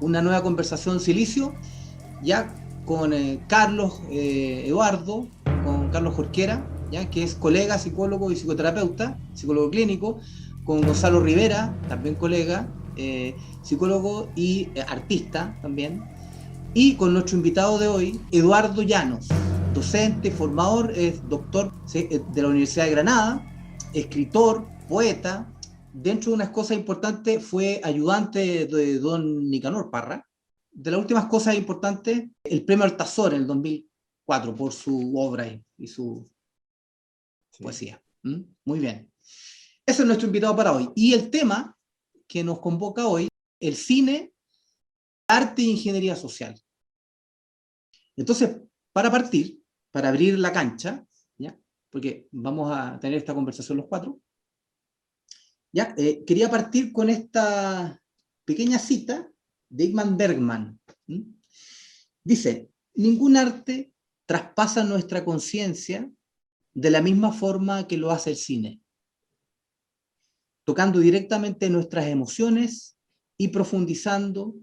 una nueva conversación Silicio, ya con Carlos Eduardo, con Carlos Jorquera, ya que es colega, psicólogo y psicoterapeuta, psicólogo clínico, con Gonzalo Rivera, también colega, psicólogo y artista también, y con nuestro invitado de hoy, Eduardo Llanos, docente, formador, es doctor de la Universidad de Granada, escritor, poeta. Dentro de unas cosas importantes fue ayudante de don Nicanor Parra. De las últimas cosas importantes, el premio Altazor en el 2004 por su obra y su poesía. Muy bien. Ese es nuestro invitado para hoy. Y el tema que nos convoca hoy, el cine, arte e ingeniería social. Entonces, para partir, para abrir la cancha, ¿ya? Porque vamos a tener esta conversación los cuatro, ¿ya? Quería partir con esta pequeña cita de Ingmar Bergman. Dice, ningún arte traspasa nuestra conciencia de la misma forma que lo hace el cine, tocando directamente nuestras emociones y profundizando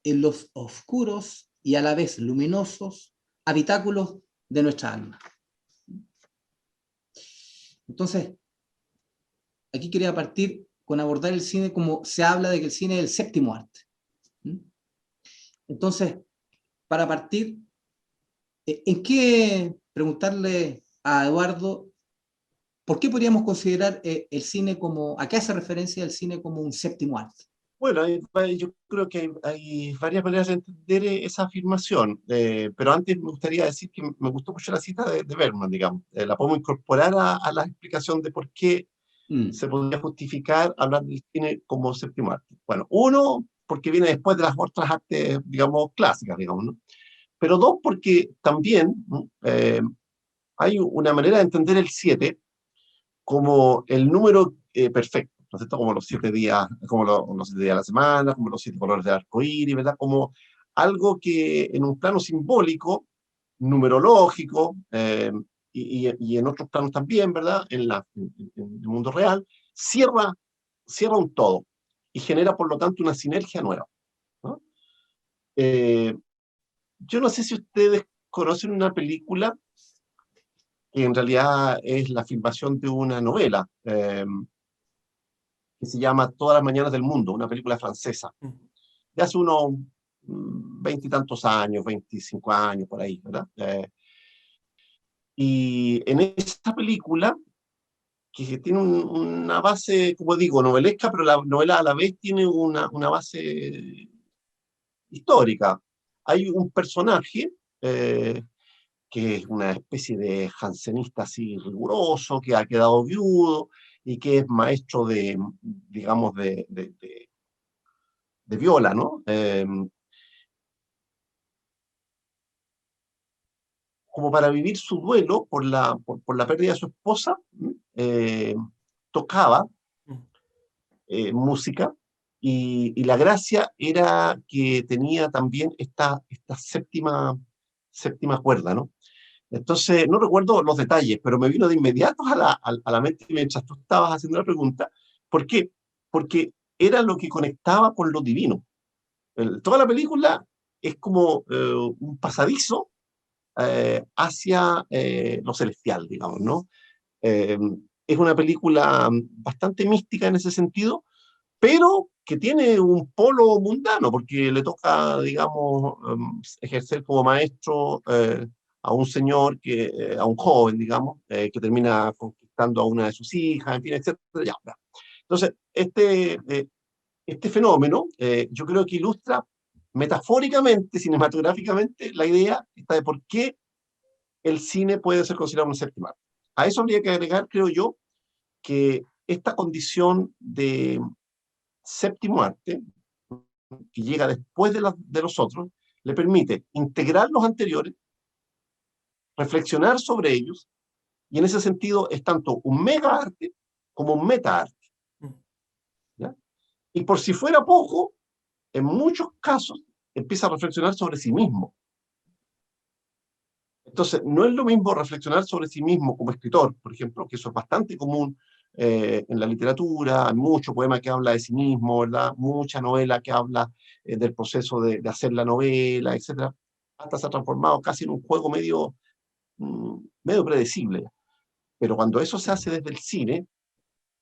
en los oscuros y a la vez luminosos habitáculos de nuestra alma. Entonces, aquí quería partir con abordar el cine como se habla de que el cine es el séptimo arte. Entonces, para partir, ¿en qué preguntarle a Eduardo por qué podríamos considerar el cine como, a qué hace referencia el cine como un séptimo arte? Bueno, yo creo que hay varias maneras de entender esa afirmación, pero antes me gustaría decir que me gustó mucho la cita de Bergman, digamos. La podemos incorporar a la explicación de por qué se podría justificar hablar del cine como séptimo arte. Bueno, uno, porque viene después de las otras artes, digamos, clásicas, digamos, ¿no? Pero dos, porque también hay una manera de entender el 7 como el número perfecto, ¿no es cierto? Como los 7 días, como los 7 días de la semana, como los 7 colores del arco iris, ¿verdad? Como algo que en un plano simbólico, numerológico, y en otros planos también, ¿verdad? En el mundo real, cierra, cierra un todo y genera, por lo tanto, una sinergia nueva, ¿no? Eh, yo no sé si ustedes conocen una película que en realidad es la filmación de una novela, que se llama Todas las mañanas del mundo, una película francesa, de hace unos 20 y tantos años, 25 años, por ahí, ¿verdad? Y en esta película, que tiene una base, como digo, novelesca, pero la novela a la vez tiene una base histórica. Hay un personaje que es una especie de jansenista así riguroso, que ha quedado viudo y que es maestro de, digamos, de viola, ¿no? Como para vivir su duelo por la pérdida de su esposa, eh, tocaba música, y la gracia era que tenía también esta séptima cuerda, ¿no? Entonces, no recuerdo los detalles, pero me vino de inmediato a la mente mientras tú estabas haciendo la pregunta. ¿Por qué? Porque era lo que conectaba con lo divino. Toda la película es como un pasadizo hacia lo celestial, digamos, ¿no? Eh, es una película bastante mística en ese sentido, pero que tiene un polo mundano, porque le toca, digamos, ejercer como maestro a un señor, a un joven, digamos, que termina conquistando a una de sus hijas, en fin, etcétera. Ya, ya. Entonces, este fenómeno yo creo que ilustra metafóricamente, cinematográficamente, la idea esta de por qué el cine puede ser considerado un séptimo arte. A eso habría que agregar, creo yo, que esta condición de séptimo arte, que llega después de los otros, le permite integrar los anteriores, reflexionar sobre ellos, y en ese sentido es tanto un mega arte como un meta arte, ¿ya? Y por si fuera poco, en muchos casos empieza a reflexionar sobre sí mismo. Entonces, no es lo mismo reflexionar sobre sí mismo como escritor, por ejemplo, que eso es bastante común en la literatura, hay mucho poema que habla de sí mismo, ¿verdad? Mucha novela que habla del proceso de hacer la novela, etcétera. Hasta se ha transformado casi en un juego medio predecible. Pero cuando eso se hace desde el cine,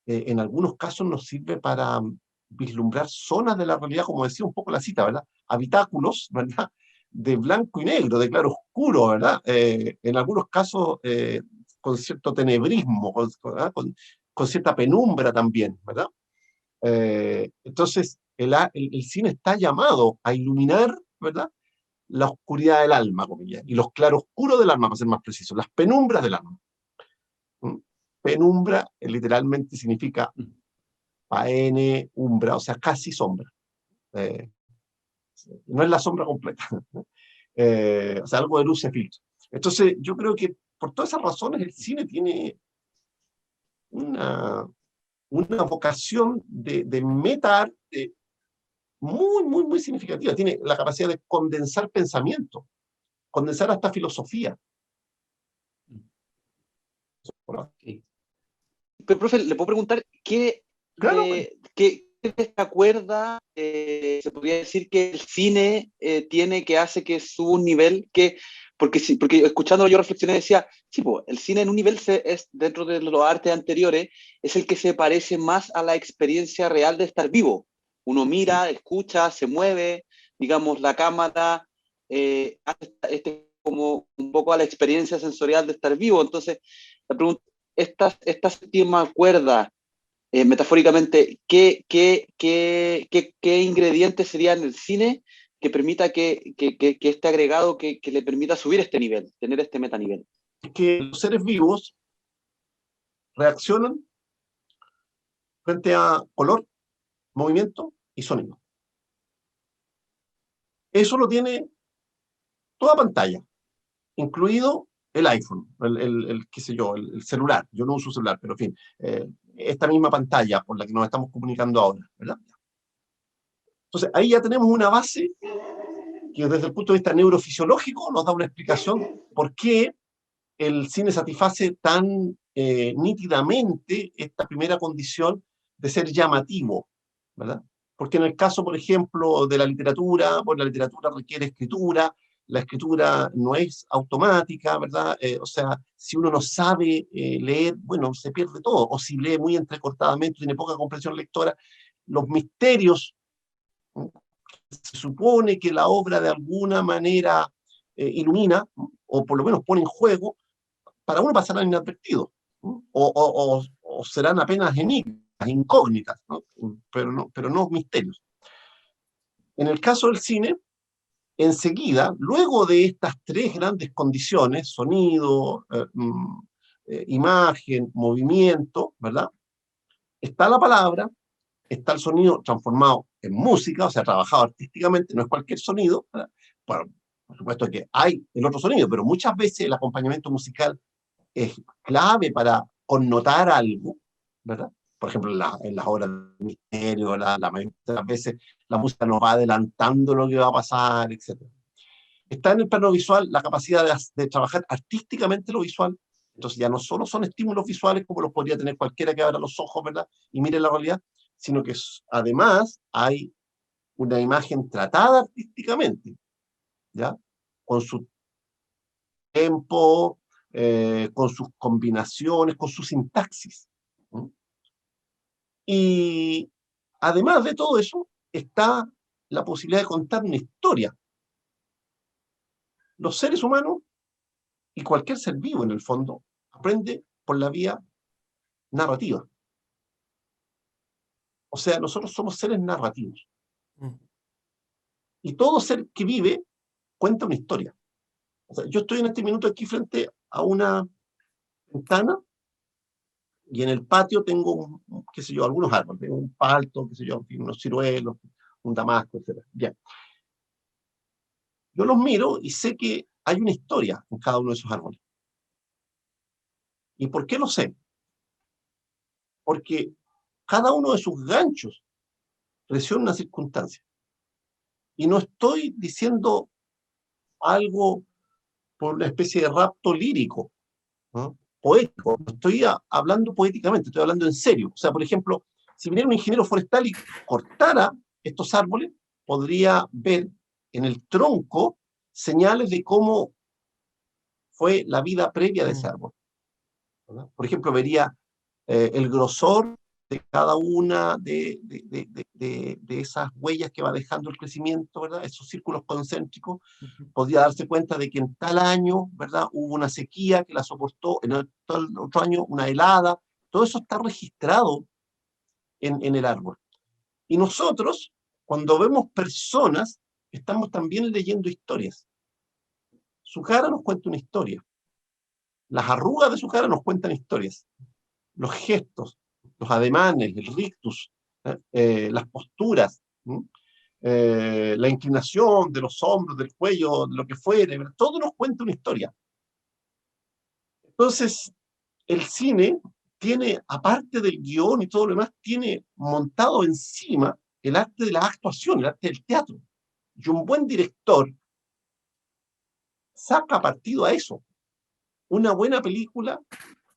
en algunos casos nos sirve para vislumbrar zonas de la realidad, como decía un poco la cita, ¿verdad? Habitáculos, ¿verdad? De blanco y negro, de claro oscuro, ¿verdad? En algunos casos con cierto tenebrismo, con cierta penumbra también, ¿verdad? Entonces, el cine está llamado a iluminar, ¿verdad? La oscuridad del alma, comillas, y los claroscuros del alma, para ser más preciso, las penumbras del alma. ¿Mm? Penumbra literalmente significa paene, umbra, o sea, casi sombra. Eh, no es la sombra completa. O sea, algo de luz se filtra. Entonces, yo creo que por todas esas razones el cine tiene una, una vocación de meta-arte muy significativa. Tiene la capacidad de condensar pensamiento, condensar hasta filosofía. Sí. Pero, profe, le puedo preguntar Claro, bueno. qué te acuerda, se podría decir que el cine tiene que hace que suba un nivel porque escuchándolo yo reflexioné y decía, sí, pues, el cine en un nivel es dentro de los artes anteriores, es el que se parece más a la experiencia real de estar vivo. Uno mira, escucha, se mueve, digamos, la cámara, hace como un poco a la experiencia sensorial de estar vivo. Entonces, la pregunta, esta séptima cuerda, metafóricamente, ¿qué ingredientes sería en el cine que permita que este agregado que le permita subir este nivel, tener este metanivel? Que los seres vivos reaccionan frente a color, movimiento y sonido. Eso lo tiene toda pantalla, incluido el iPhone, qué sé yo, el celular. Yo no uso celular, pero en fin, esta misma pantalla por la que nos estamos comunicando ahora, ¿verdad? Entonces, ahí ya tenemos una base que desde el punto de vista neurofisiológico nos da una explicación por qué el cine satisface tan nítidamente esta primera condición de ser llamativo, ¿verdad? Porque en el caso, por ejemplo, de la literatura, pues la literatura requiere escritura, la escritura no es automática, ¿verdad? O sea, si uno no sabe leer, bueno, se pierde todo, o si lee muy entrecortadamente, tiene poca comprensión lectora, los misterios, se supone que la obra de alguna manera ilumina, o por lo menos pone en juego, para uno pasarán inadvertidos, ¿no? O serán apenas enigmas, incógnitas, ¿no? Pero no misterios. En el caso del cine, enseguida, luego de estas tres grandes condiciones, sonido, imagen, movimiento, ¿verdad? Está la palabra, está el sonido transformado en música, o sea, trabajado artísticamente, no es cualquier sonido, ¿verdad? Bueno, por supuesto que hay el otro sonido, pero muchas veces el acompañamiento musical es clave para connotar algo, ¿verdad? Por ejemplo, en las obras de misterio, la mayoría de las veces la música nos va adelantando lo que va a pasar, etc. Está en el plano visual la capacidad de trabajar artísticamente lo visual, entonces ya no solo son estímulos visuales como los podría tener cualquiera que abra los ojos, ¿verdad? Y mire la realidad, sino que además hay una imagen tratada artísticamente, ¿ya? Con su tempo, con sus combinaciones, con su sintaxis. ¿No? Y además de todo eso, está la posibilidad de contar una historia. Los seres humanos y cualquier ser vivo en el fondo aprende por la vía narrativa. O sea, nosotros somos seres narrativos. Y todo ser que vive cuenta una historia. O sea, yo estoy en este minuto aquí frente a una ventana y en el patio tengo, qué sé yo, algunos árboles, tengo un palto, qué sé yo, unos ciruelos, un damasco, etc. Bien. Yo los miro y sé que hay una historia en cada uno de esos árboles. ¿Y por qué lo sé? Porque cada uno de sus ganchos creció en una circunstancia. Y no estoy diciendo algo por una especie de rapto lírico, ¿no? poético, no estoy hablando poéticamente, estoy hablando en serio. O sea, por ejemplo, si viniera un ingeniero forestal y cortara estos árboles, podría ver en el tronco señales de cómo fue la vida previa de ese árbol, ¿verdad? Por ejemplo, vería el grosor de cada una de esas huellas que va dejando el crecimiento, ¿verdad? Esos círculos concéntricos. Podría darse cuenta de que en tal año, ¿verdad? Hubo una sequía que la soportó, en el otro año una helada. Todo eso está registrado en el árbol. Y nosotros, cuando vemos personas, estamos también leyendo historias. Su cara nos cuenta una historia. Las arrugas de su cara nos cuentan historias. Los gestos, los ademanes, el rictus, las posturas, la inclinación de los hombros, del cuello, de lo que fuere, todo nos cuenta una historia. Entonces, el cine tiene, aparte del guión y todo lo demás, tiene montado encima el arte de la actuación, el arte del teatro. Y un buen director saca partido a eso. Una buena película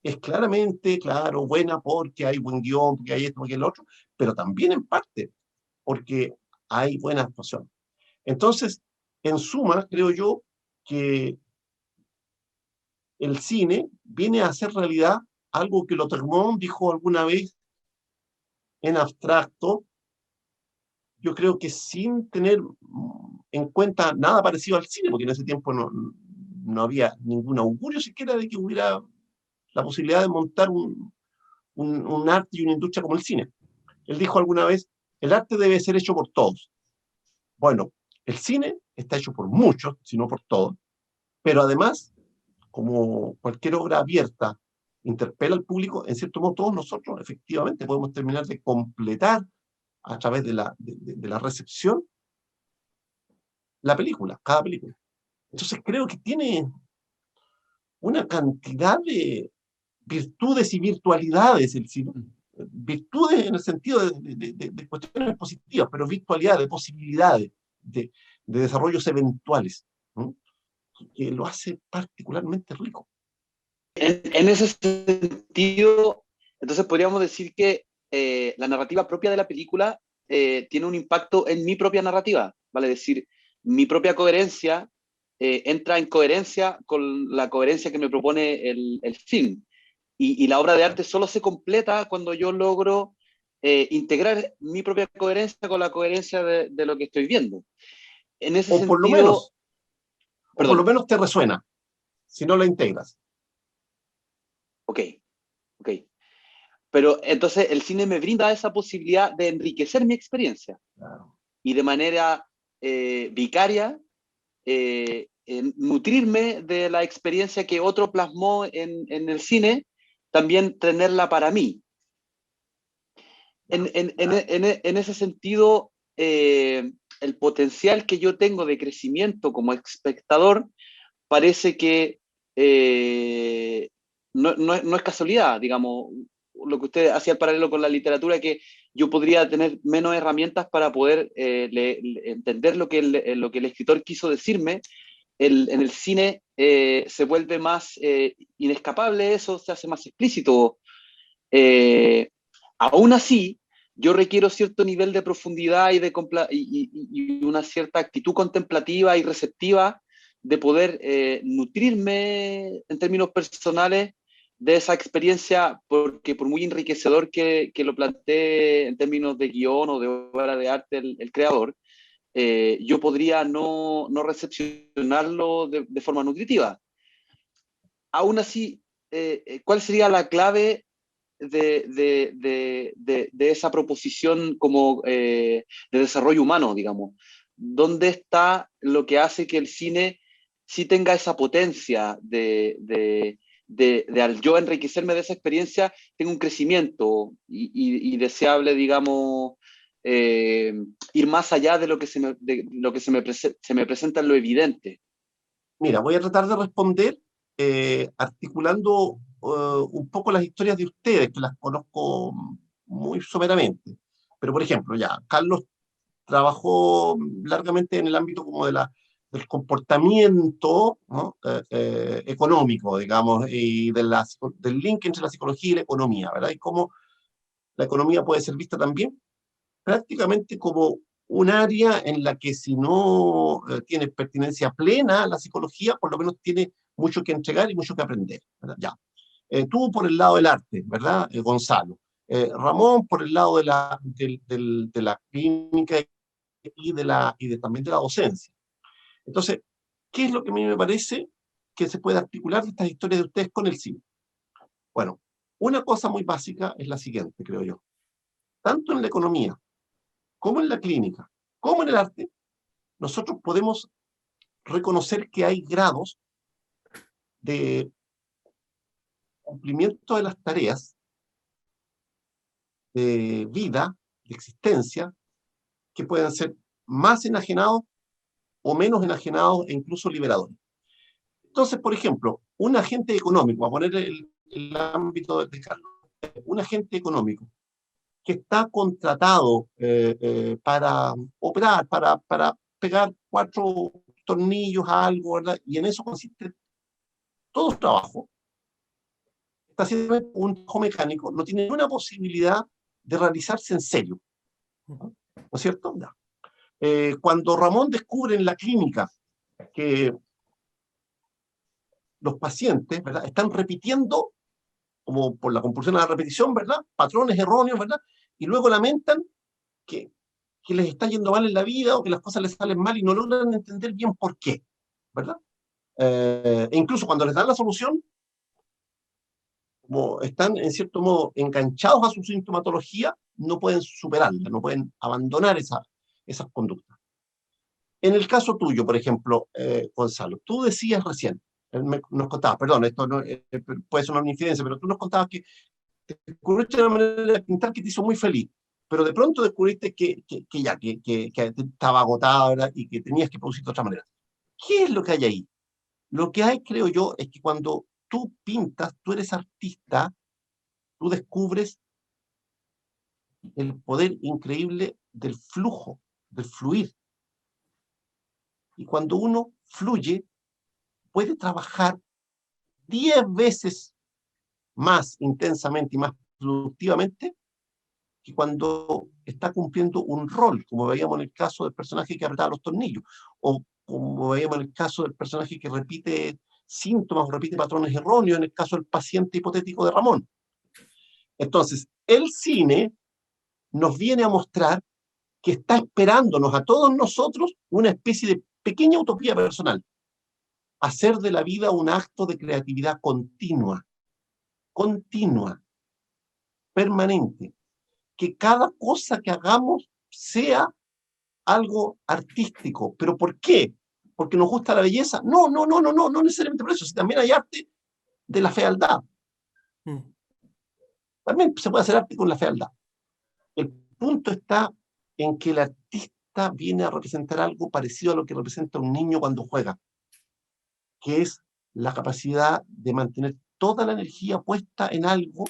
es claramente, claro, buena porque hay buen guión, porque hay esto, porque hay lo otro, pero también en parte porque hay buena actuación. Entonces, en suma, creo yo que el cine viene a hacer realidad algo que Lautremont dijo alguna vez en abstracto, yo creo que sin tener en cuenta nada parecido al cine, porque en ese tiempo no había ningún augurio siquiera de que hubiera la posibilidad de montar un arte y una industria como el cine. Él dijo alguna vez, el arte debe ser hecho por todos. Bueno, el cine está hecho por muchos, si no por todos, pero además, como cualquier obra abierta interpela al público, en cierto modo todos nosotros efectivamente podemos terminar de completar a través de la recepción la película, cada película. Entonces creo que tiene una cantidad de virtudes y virtualidades el cine. Virtudes en el sentido de cuestiones positivas, pero virtualidades, de posibilidades, de desarrollos eventuales, ¿no? Que lo hace particularmente rico. En ese sentido, entonces podríamos decir que la narrativa propia de la película tiene un impacto en mi propia narrativa, vale decir, mi propia coherencia entra en coherencia con la coherencia que me propone el film. Y la obra de arte solo se completa cuando yo logro integrar mi propia coherencia con la coherencia de lo que estoy viendo. En ese O por lo sentido, menos, o por lo perdón, menos te resuena, si no la integras. ok, ok. Pero entonces el cine me brinda esa posibilidad de enriquecer mi experiencia Claro. y de manera vicaria nutrirme de la experiencia que otro plasmó en el cine, también tenerla para mí. En ese sentido, el potencial que yo tengo de crecimiento como espectador parece que no es casualidad, digamos, lo que usted hacía el paralelo con la literatura, que yo podría tener menos herramientas para poder entender lo que el escritor quiso decirme. En el cine se vuelve más inescapable eso, se hace más explícito. Eh, Aún así, yo requiero cierto nivel de profundidad y una cierta actitud contemplativa y receptiva de poder nutrirme en términos personales de esa experiencia, porque por muy enriquecedor que lo plantee en términos de guión o de obra de arte el creador, yo podría no recepcionarlo de forma nutritiva. Aún así, ¿cuál sería la clave de esa proposición como de desarrollo humano, digamos? ¿Dónde está lo que hace que el cine sí tenga esa potencia al yo enriquecerme de esa experiencia, tenga un crecimiento y deseable, digamos, ir más allá de lo que se me presenta en lo evidente? Mira, voy a tratar de responder articulando un poco las historias de ustedes, que las conozco muy someramente. Pero, por ejemplo, ya, Carlos trabajó largamente en el ámbito como del comportamiento, ¿no? Económico, digamos, y del link entre la psicología y la economía, ¿verdad? Y cómo la economía puede ser vista también prácticamente como un área en la que si no tiene pertinencia plena a la psicología, por lo menos tiene mucho que entregar y mucho que aprender, ¿verdad? Ya. Tú por el lado del arte, ¿verdad, Gonzalo? Ramón por el lado de la clínica y también de la docencia. Entonces, ¿qué es lo que a mí me parece que se puede articular de estas historias de ustedes con el cine? Bueno, una cosa muy básica es la siguiente, creo yo. Tanto en la economía, como en la clínica, como en el arte, nosotros podemos reconocer que hay grados de cumplimiento de las tareas de vida, de existencia, que pueden ser más enajenados o menos enajenados e incluso liberadores. Entonces, por ejemplo, un agente económico, a poner el ámbito de Carlos, un agente económico que está contratado para operar, para pegar 4 tornillos a algo, ¿verdad? Y en eso consiste todo su trabajo, está haciendo un trabajo mecánico, no tiene ninguna posibilidad de realizarse en serio, ¿no es cierto? No. Cuando Ramón descubre en la clínica que los pacientes, ¿verdad?, están repitiendo, como por la compulsión a la repetición, ¿verdad?, patrones erróneos, ¿verdad?, y luego lamentan que, que les está yendo mal en la vida o que las cosas les salen mal y no logran entender bien por qué, ¿verdad? E incluso cuando les dan la solución, como están en cierto modo enganchados a su sintomatología, no pueden superarla, no pueden abandonar esas conductas. En el caso tuyo, por ejemplo, Gonzalo, tú decías recién, nos contabas, perdón, esto no, puede ser una infidencia, pero tú nos contabas que descubriste una manera de pintar que te hizo muy feliz, pero de pronto descubriste que estaba agotada, ¿verdad?, y que tenías que producir de otra manera. ¿Qué es lo que hay ahí? Lo que hay, creo yo, es que cuando tú pintas, tú eres artista, tú descubres el poder increíble del flujo, del fluir. Y cuando uno fluye, puede trabajar 10 veces más intensamente y más productivamente que cuando está cumpliendo un rol, como veíamos en el caso del personaje que apretaba los tornillos, o como veíamos en el caso del personaje que repite síntomas o repite patrones erróneos, en el caso del paciente hipotético de Ramón. Entonces, el cine nos viene a mostrar que está esperándonos a todos nosotros una especie de pequeña utopía personal. Hacer de la vida un acto de creatividad continua, permanente. Que cada cosa que hagamos sea algo artístico. ¿Pero por qué? ¿Porque nos gusta la belleza? No necesariamente por eso. Si también hay arte de la fealdad. También se puede hacer arte con la fealdad. El punto está en que el artista viene a representar algo parecido a lo que representa un niño cuando juega, que es la capacidad de mantener toda la energía puesta en algo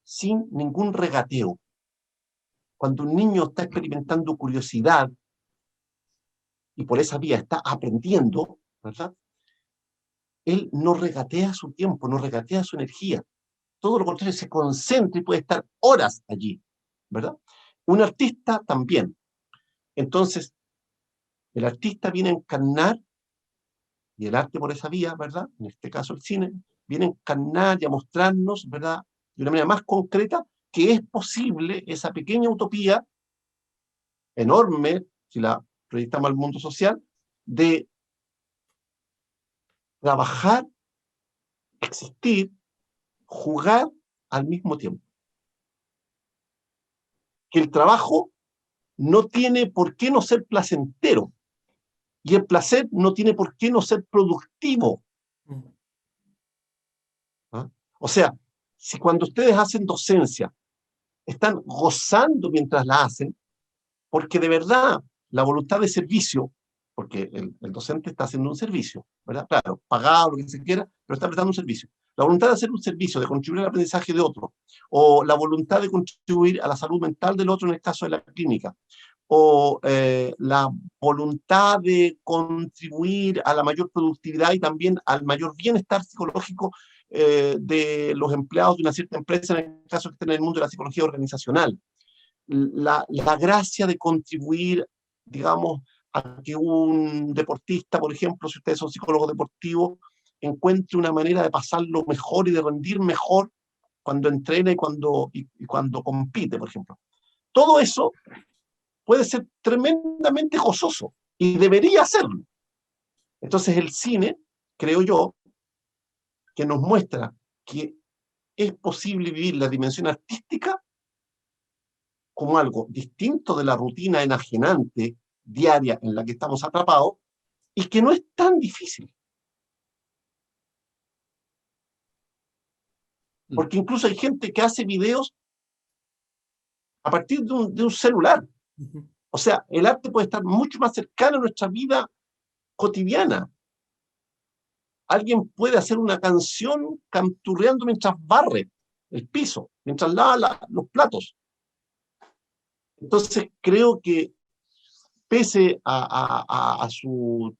sin ningún regateo. Cuando un niño está experimentando curiosidad y por esa vía está aprendiendo, ¿verdad?, él no regatea su tiempo, no regatea su energía. Todo lo contrario, se concentra y puede estar horas allí, ¿verdad? Un artista también. Entonces, el artista viene a encarnar, y el arte por esa vía, ¿verdad?, en este caso el cine, viene a encarnar y a mostrarnos, ¿verdad?, de una manera más concreta, que es posible esa pequeña utopía, enorme, si la proyectamos al mundo social, de trabajar, existir, jugar al mismo tiempo. Que el trabajo no tiene por qué no ser placentero, y el placer no tiene por qué no ser productivo. ¿Ah? O sea, si cuando ustedes hacen docencia, están gozando mientras la hacen, porque de verdad la voluntad de servicio, porque el docente está haciendo un servicio, ¿verdad? Claro, pagado, lo que se quiera, pero está prestando un servicio. La voluntad de hacer un servicio, de contribuir al aprendizaje de otro, o la voluntad de contribuir a la salud mental del otro en el caso de la clínica, o la voluntad de contribuir a la mayor productividad y también al mayor bienestar psicológico de los empleados de una cierta empresa, en el caso que estén en el mundo de la psicología organizacional. La gracia de contribuir, digamos, a que un deportista, por ejemplo, si ustedes son psicólogos deportivos, encuentre una manera de pasarlo mejor y de rendir mejor cuando entrena y cuando compite, por ejemplo. Todo eso puede ser tremendamente gozoso y debería serlo. Entonces el cine, creo yo, que nos muestra que es posible vivir la dimensión artística como algo distinto de la rutina enajenante diaria en la que estamos atrapados y que no es tan difícil. Porque incluso hay gente que hace videos a partir de un celular. O sea, el arte puede estar mucho más cercano a nuestra vida cotidiana. Alguien puede hacer una canción canturreando mientras barre el piso, mientras lava los platos. Entonces creo que pese a su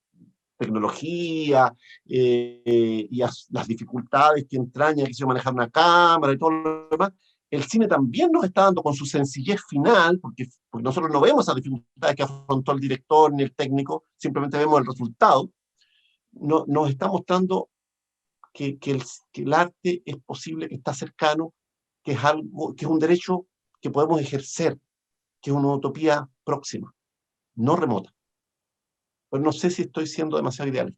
tecnología y a las dificultades que entraña que se manejar una cámara y todo lo demás, el cine también nos está dando con su sencillez final, porque nosotros no vemos esas dificultades que afrontó el director ni el técnico, simplemente vemos el resultado, nos está mostrando que el arte es posible, que está cercano, que es algo, que es un derecho que podemos ejercer, que es una utopía próxima, no remota. Pues no sé si estoy siendo demasiado ideal.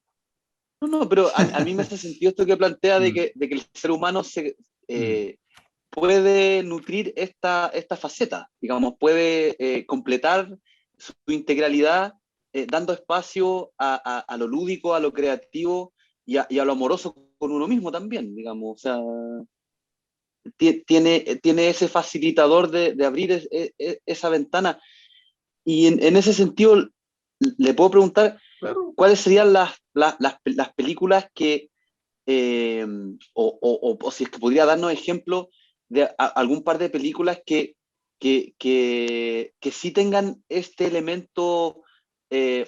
No, no, pero a mí me hace sentido esto que plantea de que el ser humano puede nutrir esta faceta, digamos, puede completar su integralidad dando espacio a lo lúdico, a lo creativo y a lo amoroso con uno mismo también, digamos. O sea, tiene ese facilitador de abrir esa ventana. Y en ese sentido, le puedo preguntar, Claro. ¿cuáles serían las películas que, o si es que podría darnos ejemplos de algún par de películas que sí tengan este elemento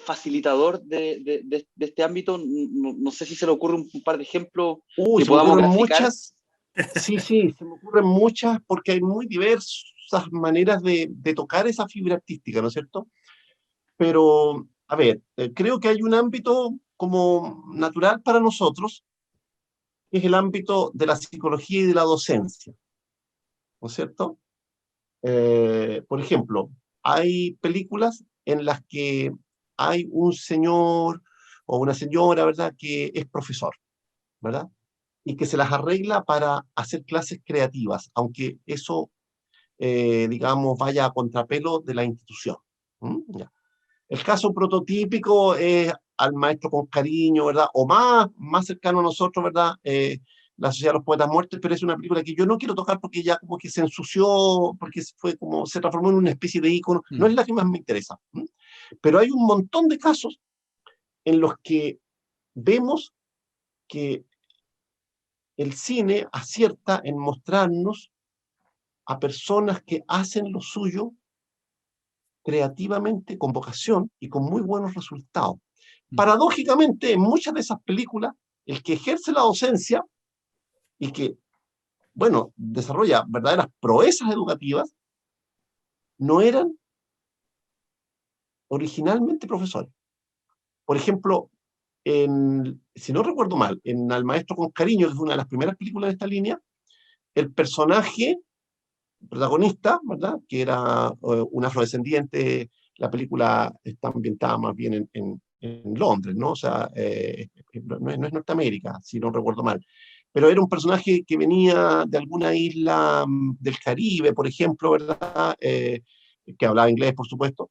facilitador de este ámbito? No sé si se le ocurre un par de ejemplos Uy, que se me podamos ocurren graficar. muchas. Sí, se me ocurren muchas porque hay muy diversas maneras de tocar esa fibra artística, ¿no es cierto? Pero, a ver, creo que hay un ámbito como natural para nosotros, que es el ámbito de la psicología y de la docencia, ¿no es cierto? Por ejemplo, hay películas en las que hay un señor o una señora, ¿verdad?, que es profesor, ¿verdad? Y que se las arregla para hacer clases creativas, aunque eso, digamos, vaya a contrapelo de la institución. Ya. El caso prototípico es al maestro con cariño, ¿verdad? O más cercano a nosotros, ¿verdad? La Sociedad de los Poetas Muertos, pero es una película que yo no quiero tocar porque ya como que se ensució, porque fue como, se transformó en una especie de ícono. No es la que más me interesa. Pero hay un montón de casos en los que vemos que el cine acierta en mostrarnos a personas que hacen lo suyo creativamente, con vocación y con muy buenos resultados. Paradójicamente, en muchas de esas películas, el que ejerce la docencia y que, bueno, desarrolla verdaderas proezas educativas, no eran originalmente profesores. Por ejemplo, si no recuerdo mal, en Al Maestro con Cariño, que fue una de las primeras películas de esta línea, el personaje protagonista, ¿verdad?, que era un afrodescendiente, la película está ambientada más bien en Londres, ¿no? O sea, no es Norteamérica, si no recuerdo mal. Pero era un personaje que venía de alguna isla del Caribe, por ejemplo, ¿verdad? Que hablaba inglés, por supuesto,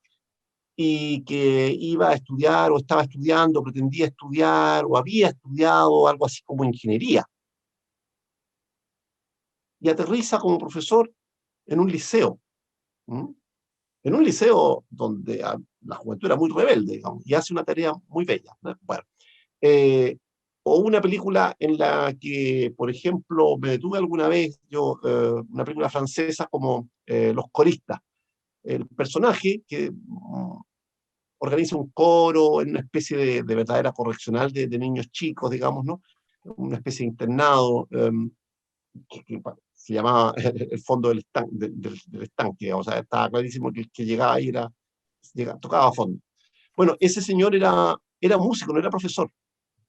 y que iba a estudiar o estaba estudiando, pretendía estudiar o había estudiado algo así como ingeniería. Y aterriza como profesor en un liceo. En un liceo donde la juventud era muy rebelde, digamos, y hace una tarea muy bella, ¿no? Bueno, o una película en la que, por ejemplo, me detuve alguna vez, una película francesa como Los Coristas, el personaje que organiza un coro en una especie de verdadera correccional de niños chicos, digamos, ¿no? Una especie de internado, que se llamaba el fondo del estanque, digamos. O sea, estaba clarísimo que el que llegaba ahí tocaba a fondo. Bueno, ese señor era músico, no era profesor,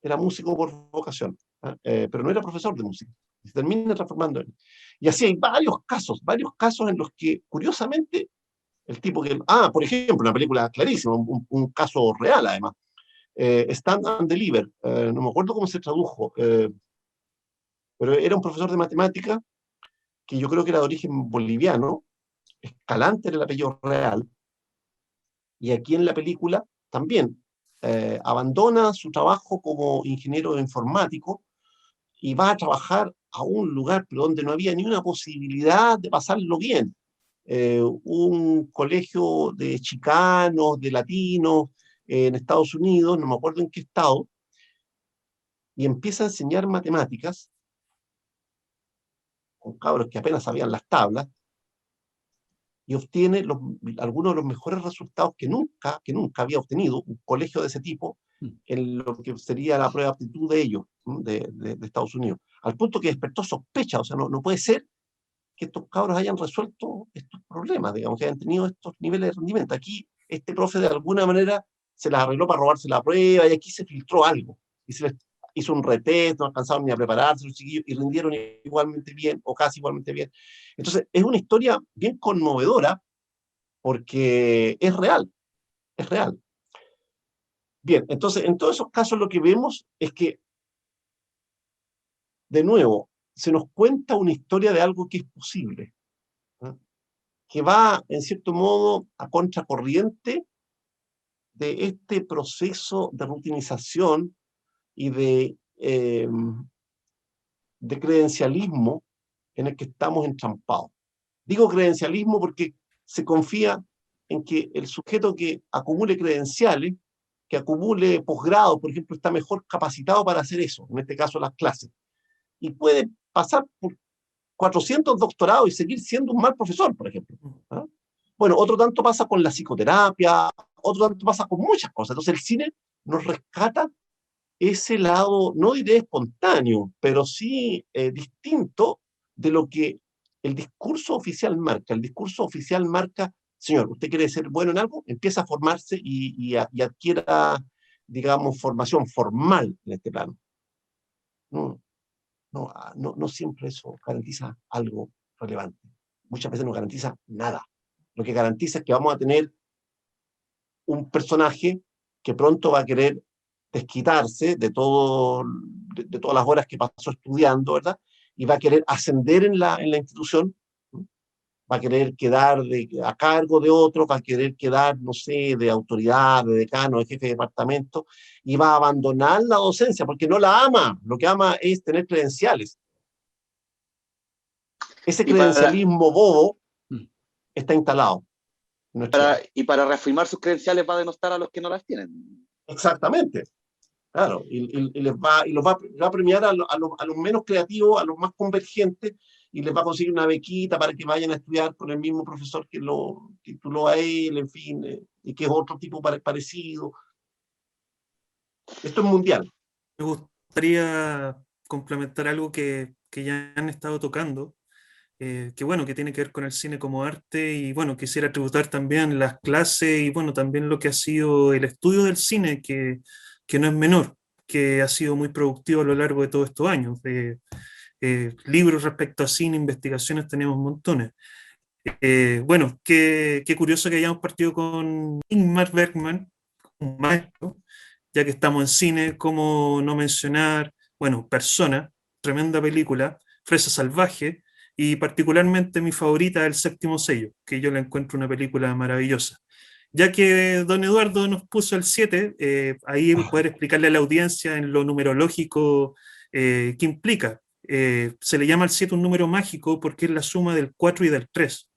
era músico por vocación, pero no era profesor de música. Se termina transformando en. Y así hay varios casos en los que, curiosamente, el tipo que. Por ejemplo, una película clarísima, un caso real además. Stand and Deliver, no me acuerdo cómo se tradujo, pero era un profesor de matemática que yo creo que era de origen boliviano, Escalante era el apellido real, y aquí en la película también abandona su trabajo como ingeniero informático y va a trabajar a un lugar pero donde no había ni una posibilidad de pasarlo bien. Un colegio de chicanos, de latinos, en Estados Unidos, no me acuerdo en qué estado, y empieza a enseñar matemáticas con cabros que apenas sabían las tablas, y obtiene algunos de los mejores resultados que nunca había obtenido un colegio de ese tipo en lo que sería la prueba de aptitud de ellos, de Estados Unidos. Al punto que despertó sospecha, o sea, no puede ser que estos cabros hayan resuelto estos problemas, digamos, que hayan tenido estos niveles de rendimiento. Aquí este profe de alguna manera se las arregló para robarse la prueba y aquí se filtró algo. Y se les hizo un retest, no alcanzaron ni a prepararse los chiquillos y rindieron igualmente bien o casi igualmente bien. Entonces, es una historia bien conmovedora porque es real, es real. Bien, entonces, en todos esos casos lo que vemos es que, de nuevo, se nos cuenta una historia de algo que es posible, ¿no? Que va, en cierto modo, a contracorriente de este proceso de rutinización y de credencialismo en el que estamos entrampados. Digo credencialismo porque se confía en que el sujeto que acumule credenciales, que acumule posgrado, por ejemplo, está mejor capacitado para hacer eso, en este caso las clases, y puede pasar por 400 doctorados y seguir siendo un mal profesor, por ejemplo. ¿Ah? Bueno, otro tanto pasa con la psicoterapia, otro tanto pasa con muchas cosas. Entonces el cine nos rescata ese lado, no diré espontáneo, pero sí distinto de lo que el discurso oficial marca. El discurso oficial marca, señor, usted quiere ser bueno en algo, empieza a formarse y adquiera, digamos, formación formal en este plano. No, no siempre eso garantiza algo relevante. Muchas veces no garantiza nada. Lo que garantiza es que vamos a tener un personaje que pronto va a querer desquitarse de todas las horas que pasó estudiando, ¿verdad? Y va a querer ascender en la institución, ¿no? Va a querer quedar a cargo de otro, va a querer quedar, no sé, de autoridad, de decano, de jefe de departamento, y va a abandonar la docencia porque no la ama. Lo que ama es tener credenciales. Ese credencialismo bobo está instalado. Y para reafirmar sus credenciales va a denostar a los que no las tienen. Exactamente. Claro, y los va a premiar a los menos creativos, a los más convergentes, y les va a conseguir una bequita para que vayan a estudiar con el mismo profesor que lo tituló a él, en fin, y que es otro tipo parecido. Esto es mundial. Me gustaría complementar algo que ya han estado tocando, que bueno, que tiene que ver con el cine como arte, y bueno, quisiera tributar también las clases y bueno, también lo que ha sido el estudio del cine, que no es menor, que ha sido muy productivo a lo largo de todos estos años. Libros respecto a cine, investigaciones tenemos montones. Bueno, qué curioso que hayamos partido con Ingmar Bergman, un maestro, ya que estamos en cine, cómo no mencionar, bueno, Persona, tremenda película, Fresa Salvaje, y particularmente mi favorita, El Séptimo Sello, que yo la encuentro una película maravillosa. Ya que don Eduardo nos puso el 7, ahí poder explicarle a la audiencia en lo numerológico qué implica. Se le llama al 7 un número mágico porque es la suma del 4 y del 3.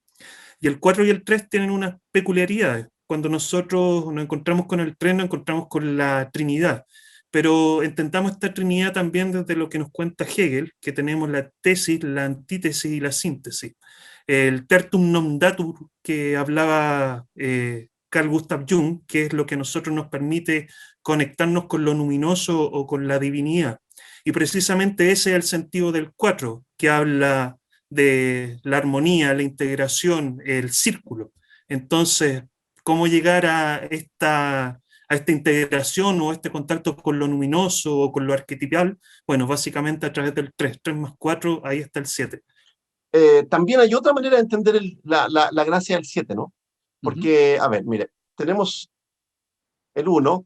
Y el 4 y el 3 tienen unas peculiaridades. Cuando nosotros nos encontramos con el 3, nos encontramos con la Trinidad. pero intentamos esta trinidad también desde lo que nos cuenta Hegel, que tenemos la tesis, la antítesis y la síntesis. El tertum non datur que hablaba Carl Gustav Jung, que es lo que a nosotros nos permite conectarnos con lo luminoso o con la divinidad. Y precisamente ese es el sentido del 4, que habla de la armonía, la integración, el círculo. Entonces, ¿cómo llegar a esta integración o este contacto con lo luminoso o con lo arquetipal? Bueno, básicamente a través del 3, 3 más 4, ahí está el 7. También hay otra manera de entender la gracia del 7, ¿no? Porque, a ver, mire, tenemos el 1,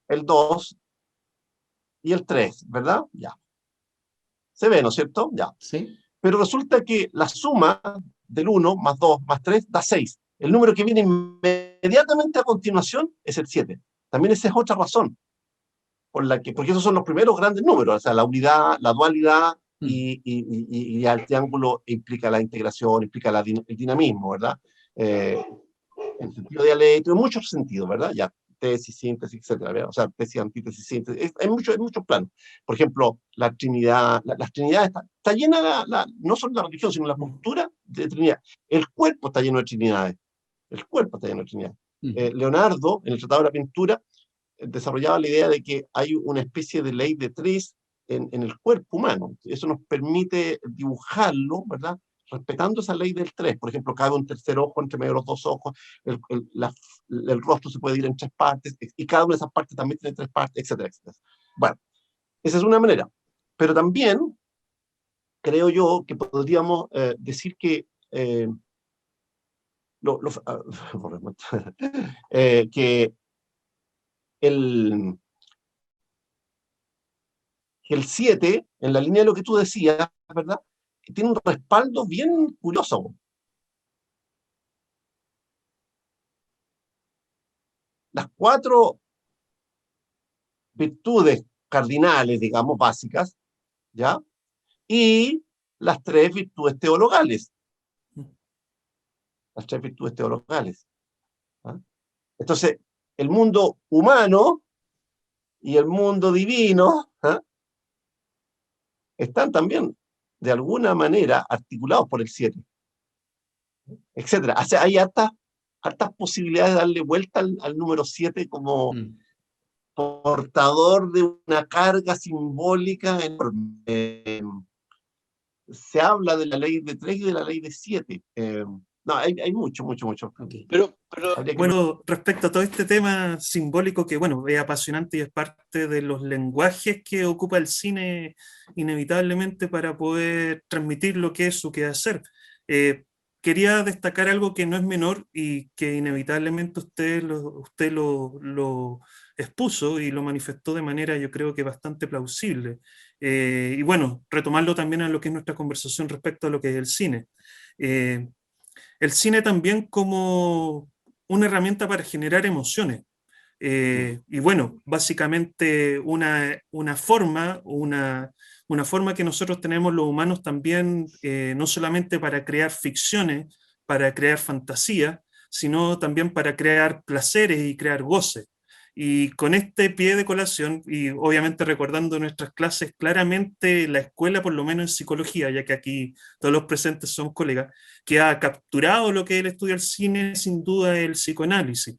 el 2 y el 3, ¿verdad? Ya. Se ve, ¿no es cierto? Ya. Sí. Pero resulta que la suma del 1 más 2 más 3 da 6. El número que viene inmediatamente a continuación es el 7. También esa es otra razón, porque esos son los primeros grandes números, o sea, la unidad, la dualidad y el triángulo implica la integración, implica el dinamismo, ¿verdad? En sentido dialéctico, en muchos sentidos, ¿verdad? Ya, tesis, síntesis, etcétera, ¿verdad? O sea, tesis, antítesis, síntesis, hay muchos planos. Por ejemplo, la Trinidad, las Trinidades está llena, no solo la religión, sino la postura de Trinidad. El cuerpo está lleno de Trinidades. El cuerpo está lleno de Trinidades. Leonardo, en el Tratado de la Pintura, desarrollaba la idea de que hay una especie de ley de 3 en el cuerpo humano. Eso nos permite dibujarlo, ¿verdad? Respetando esa ley del 3. Por ejemplo, cabe un tercer ojo entre medio de los dos ojos, el rostro se puede dividir en 3 partes, y cada una de esas partes también tiene 3 partes, etcétera, etcétera. Bueno, esa es una manera. Pero también creo yo que podríamos decir que que el 7, en la línea de lo que tú decías, ¿verdad? Tiene un respaldo bien curioso. Las 4 virtudes cardinales, digamos, básicas, ¿ya? Y las 3 virtudes teologales. Las 3 virtudes teologales. ¿Ah? Entonces, el mundo humano y el mundo divino, ¿ah?, están también, de alguna manera, articulados por el 7, etcétera. O sea, hay hartas posibilidades de darle vuelta al número 7 como portador de una carga simbólica enorme. Se habla de la ley de 3 y de la ley de 7. No, hay mucho. Okay. Pero Bueno, respecto a todo este tema simbólico que, bueno, es apasionante y es parte de los lenguajes que ocupa el cine inevitablemente para poder transmitir lo que es su quehacer. Quería destacar algo que no es menor y que inevitablemente usted lo expuso y lo manifestó de manera, yo creo que bastante plausible. Y bueno, retomarlo también a lo que es nuestra conversación respecto a lo que es el cine. El cine también como una herramienta para generar emociones. Y bueno, básicamente una forma que nosotros tenemos los humanos también, no solamente para crear ficciones, para crear fantasía, sino también para crear placeres y crear goces. Y con este pie de colación, y obviamente recordando nuestras clases, claramente la escuela, por lo menos en psicología, ya que aquí todos los presentes son colegas, que ha capturado lo que es el estudio del cine, sin duda el psicoanálisis.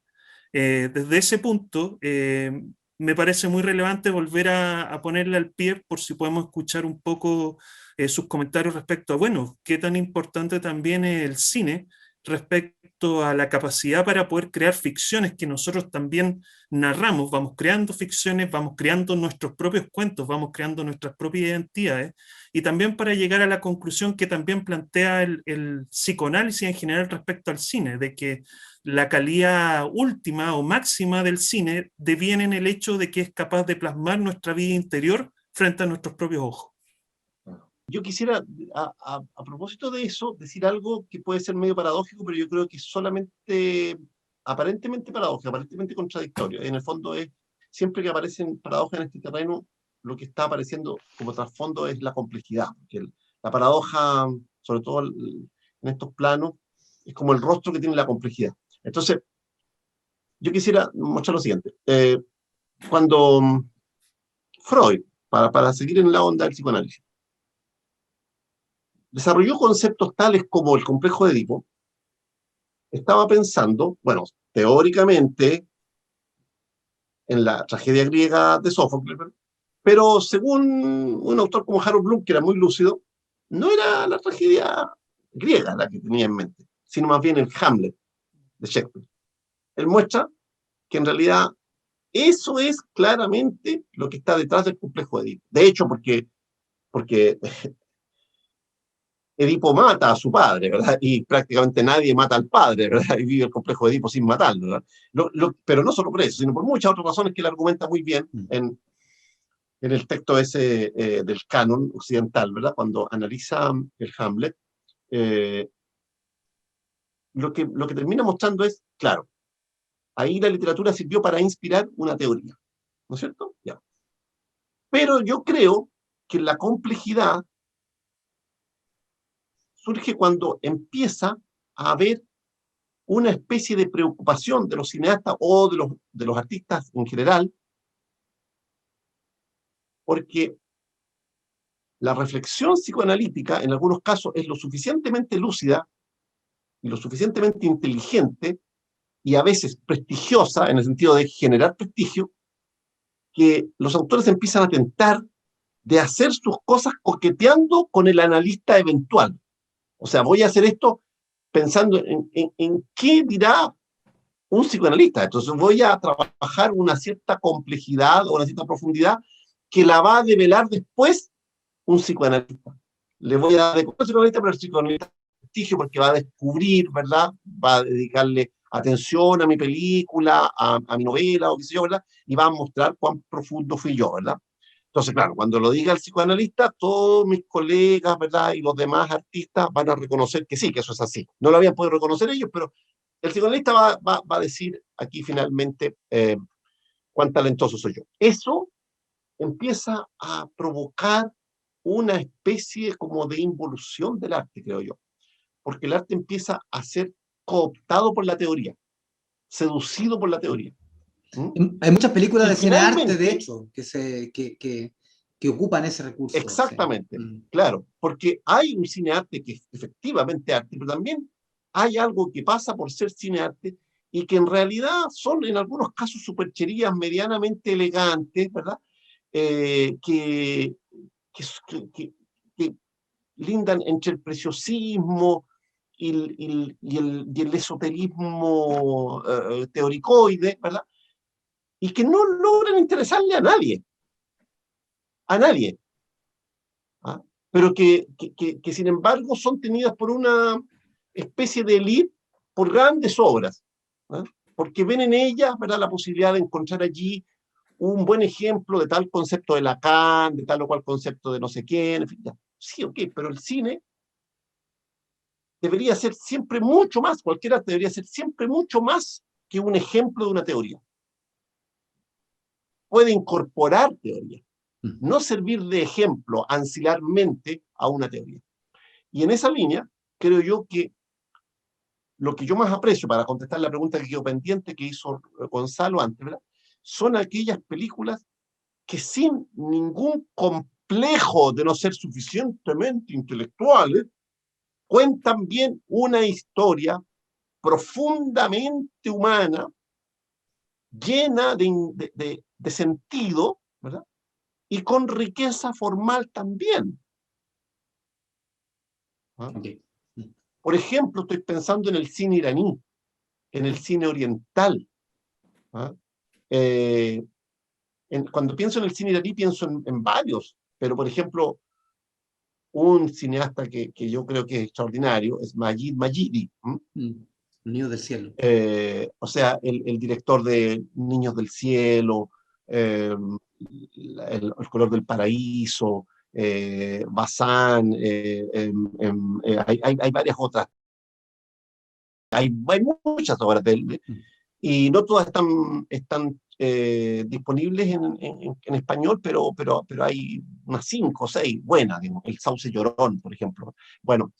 Desde ese punto, me parece muy relevante volver a ponerle al pie por si podemos escuchar un poco sus comentarios respecto a, bueno, qué tan importante también es el cine respecto a la capacidad para poder crear ficciones que nosotros también narramos, vamos creando ficciones, vamos creando nuestros propios cuentos, vamos creando nuestras propias identidades, y también para llegar a la conclusión que también plantea el psicoanálisis en general respecto al cine, de que la calidad última o máxima del cine deviene en el hecho de que es capaz de plasmar nuestra vida interior frente a nuestros propios ojos. Yo quisiera, a propósito de eso, decir algo que puede ser medio paradójico, pero yo creo que es solamente aparentemente paradójico, aparentemente contradictorio. En el fondo es, siempre que aparecen paradojas en este terreno, lo que está apareciendo como trasfondo es la complejidad. Porque la paradoja, sobre todo en estos planos, es como el rostro que tiene la complejidad. Entonces, yo quisiera mostrar lo siguiente. Cuando Freud, para seguir en la onda del psicoanálisis, desarrolló conceptos tales como el complejo de Edipo. Estaba pensando, bueno, teóricamente, en la tragedia griega de Sófocles, pero según un autor como Harold Bloom, que era muy lúcido, no era la tragedia griega la que tenía en mente, sino más bien el Hamlet de Shakespeare. Él muestra que en realidad eso es claramente lo que está detrás del complejo de Edipo. De hecho, porque Edipo mata a su padre, ¿verdad? Y prácticamente nadie mata al padre, ¿verdad? Y vive el complejo de Edipo sin matarlo, ¿verdad? Pero no solo por eso, sino por muchas otras razones que él argumenta muy bien en el texto ese del canon occidental, ¿verdad? Cuando analiza el Hamlet, eh, lo que termina mostrando es, claro, ahí la literatura sirvió para inspirar una teoría, ¿no es cierto? Ya. Pero yo creo que la complejidad surge cuando empieza a haber una especie de preocupación de los cineastas o de los artistas en general, porque la reflexión psicoanalítica en algunos casos es lo suficientemente lúcida y lo suficientemente inteligente y a veces prestigiosa en el sentido de generar prestigio, que los autores empiezan a tentar de hacer sus cosas coqueteando con el analista eventual. O sea, voy a hacer esto pensando en qué dirá un psicoanalista. Entonces voy a trabajar una cierta complejidad o una cierta profundidad que la va a develar después un psicoanalista. Le voy a dar de comer al psicoanalista, pero el psicoanalista prestigio porque va a descubrir, ¿verdad? Va a dedicarle atención a mi película, a mi novela o qué sé yo, ¿verdad? Y va a mostrar cuán profundo fui yo, ¿verdad? Entonces, claro, cuando lo diga el psicoanalista, todos mis colegas, ¿verdad? Y los demás artistas van a reconocer que sí, que eso es así. No lo habían podido reconocer ellos, pero el psicoanalista va a decir aquí finalmente cuán talentoso soy yo. Eso empieza a provocar una especie como de involución del arte, creo yo, porque el arte empieza a ser cooptado por la teoría, seducido por la teoría. Hay muchas películas Y de cine arte, de finalmente, hecho, que ocupan ese recurso. exactamente, Sí. claro, porque hay un cinearte que es efectivamente arte, pero también hay algo que pasa por ser cinearte y que en realidad son en algunos casos supercherías medianamente elegantes, ¿verdad? Que, que lindan entre el preciosismo y el esoterismo teoricoide, ¿verdad? Y que no logran interesarle a nadie, ¿ah? Pero que sin embargo son tenidas por una especie de élite por grandes obras, ¿ah? Porque ven en ellas, ¿verdad?, la posibilidad de encontrar allí un buen ejemplo de tal concepto de Lacan, de tal o cual concepto de no sé quién, en fin, ya. Sí, ok, pero el cine debería ser siempre mucho más, cualquier arte debería ser siempre mucho más que un ejemplo de una teoría. Puede incorporar teoría, no servir de ejemplo ancilarmente a una teoría. Y en esa línea, creo yo que lo que yo más aprecio, para contestar la pregunta que quedó pendiente, que hizo Gonzalo antes, ¿verdad?, son aquellas películas que sin ningún complejo de no ser suficientemente intelectuales, cuentan bien una historia profundamente humana, llena de sentido, ¿verdad?, y con riqueza formal también, ¿ah? Okay. Por ejemplo, estoy pensando en el cine iraní, en el cine oriental, ¿ah? Cuando pienso en el cine iraní pienso en varios, pero por ejemplo, un cineasta que yo creo que es extraordinario es Majid Majidi. Niños del cielo. O sea, el director de Niños del Cielo, el color del paraíso, Bazán, hay varias otras. Hay muchas obras de él, y no todas están disponibles en español, pero hay unas 5 o 6 buenas, digamos. El Sauce Llorón, por ejemplo. Bueno,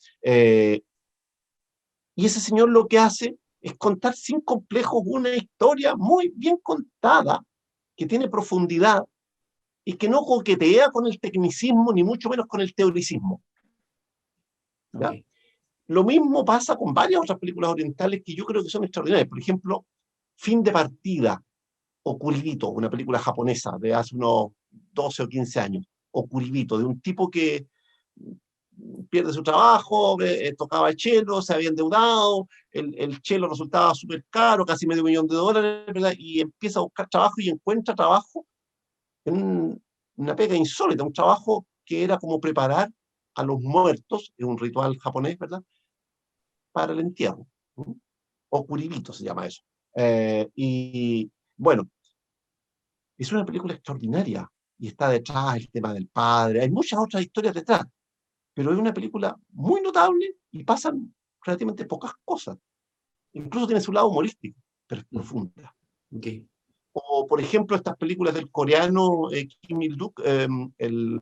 y ese señor lo que hace es contar sin complejos una historia muy bien contada, que tiene profundidad y que no coquetea con el tecnicismo, ni mucho menos con el teoricismo. ¿Ya? Ok. Lo mismo pasa con varias otras películas orientales que yo creo que son extraordinarias. Por ejemplo, Fin de partida, o Kuribito, una película japonesa de hace unos 12 o 15 años. O Kuribito, de un tipo que pierde su trabajo, tocaba el cello, se había endeudado, el cello resultaba súper caro, casi $500,000, ¿verdad? Y empieza a buscar trabajo y encuentra trabajo en una pega insólita, un trabajo que era como preparar a los muertos, es un ritual japonés, ¿verdad?, para el entierro. ¿Mm? O Kuribito se llama eso. Y bueno, es una película extraordinaria y está detrás el tema del padre, hay muchas otras historias detrás, pero es una película muy notable y pasan relativamente pocas cosas. Incluso tiene su lado humorístico, pero es profunda. Ok. O, por ejemplo, estas películas del coreano Kim Il-duk, el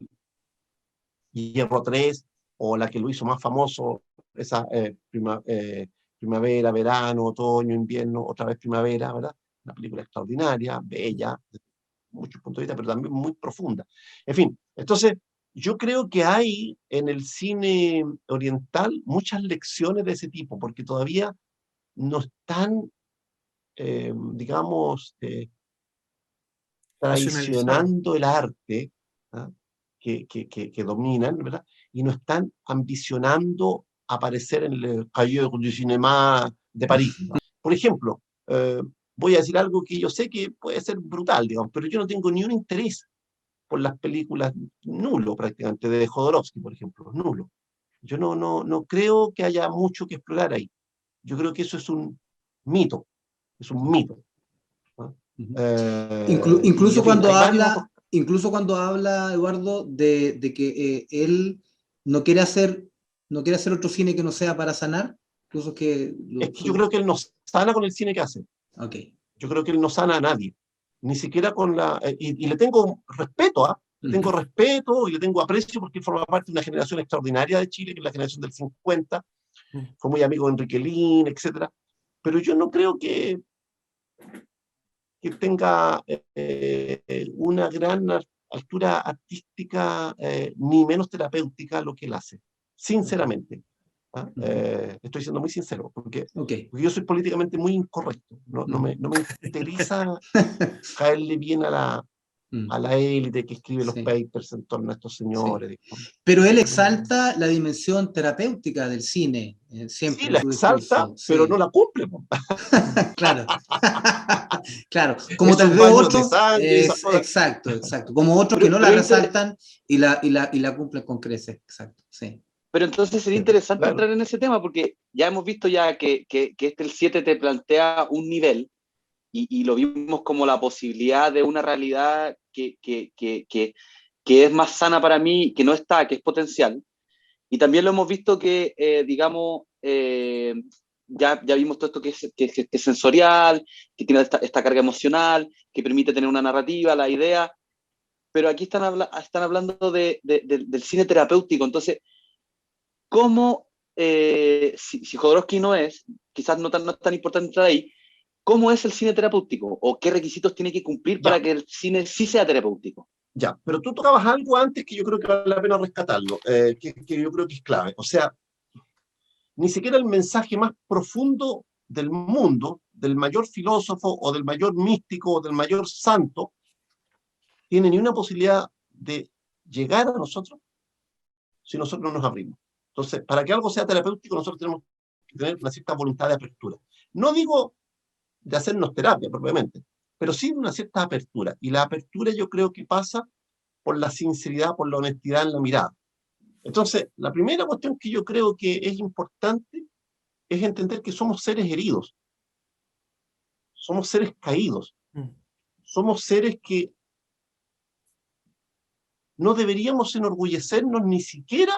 Hierro 3, o la que lo hizo más famoso, esa primavera, verano, otoño, invierno, otra vez primavera, ¿verdad? Una película extraordinaria, bella, desde muchos puntos de vista, pero también muy profunda. En fin, entonces, yo creo que hay en el cine oriental muchas lecciones de ese tipo, porque todavía no están, digamos, Nacionalizado. traicionando el arte, ¿ah?, que dominan, ¿verdad? Y no están ambicionando aparecer en el Cahiers du Cinéma de París. Por ejemplo, voy a decir algo que yo sé que puede ser brutal, digamos, pero yo no tengo ni un interés por las películas, nulo prácticamente, de Jodorowsky, por ejemplo, nulo. Yo no creo que haya mucho que explorar ahí. Yo creo que eso es un mito, es un mito, ¿no? Ujú. Y en fin, hay varios otros. Incluso cuando habla, Eduardo, de que él no quiere hacer, no quiere hacer otro cine que no sea para sanar, incluso que Es que yo creo que él no sana con el cine que hace. ok. Yo creo que él no sana a nadie, ni siquiera con la... y le tengo respeto, ¿ah? Le tengo respeto y le tengo aprecio porque forma parte de una generación extraordinaria de Chile, que es la generación del 50, fue muy amigo de Enrique Lin, etc. Pero yo no creo que tenga una gran altura artística, ni menos terapéutica lo que él hace, sinceramente. ¿Ah? Estoy siendo muy sincero, porque Ok. yo soy políticamente muy incorrecto. No me interesa caerle bien a la élite que escribe los Sí, papers en torno a estos sí. señores. digamos. Pero él exalta la dimensión terapéutica del cine, siempre Sí, en la su exalta, discurso. pero no Sí, la cumple, po. claro. Claro, como tal Esos vez baños de otros, sangre, esas cosas. exacto, exacto. Como otros que no la Pero, resaltan y la cumplen con creces, exacto. Sí. pero entonces sería Cierto. interesante Claro. entrar en ese tema, porque ya hemos visto ya que el 7 te plantea un nivel, y lo vimos como la posibilidad de una realidad que es más sana para mí, que no está, que es potencial. Y también lo hemos visto que, digamos, ya vimos todo esto que es sensorial, que tiene esta carga emocional, que permite tener una narrativa, la idea, pero aquí están hablando del cine terapéutico. Entonces, ¿cómo, si Jodorowsky no es, quizás no es tan importante entrar ahí, cómo es el cine terapéutico? ¿O qué requisitos tiene que cumplir Ya, para que el cine sí sea terapéutico? ya. Pero tú tocabas algo antes que yo creo que vale la pena rescatarlo, que yo creo que es clave. O sea, ni siquiera el mensaje más profundo del mundo, del mayor filósofo o del mayor místico o del mayor santo, tiene ni una posibilidad de llegar a nosotros si nosotros no nos abrimos. Entonces, para que algo sea terapéutico, nosotros tenemos que tener una cierta voluntad de apertura. No digo de hacernos terapia propiamente, pero sí de una cierta apertura. Y la apertura yo creo que pasa por la sinceridad, por la honestidad en la mirada. Entonces, la primera cuestión que yo creo que es importante es entender que somos seres heridos, somos seres caídos, somos seres que no deberíamos enorgullecernos ni siquiera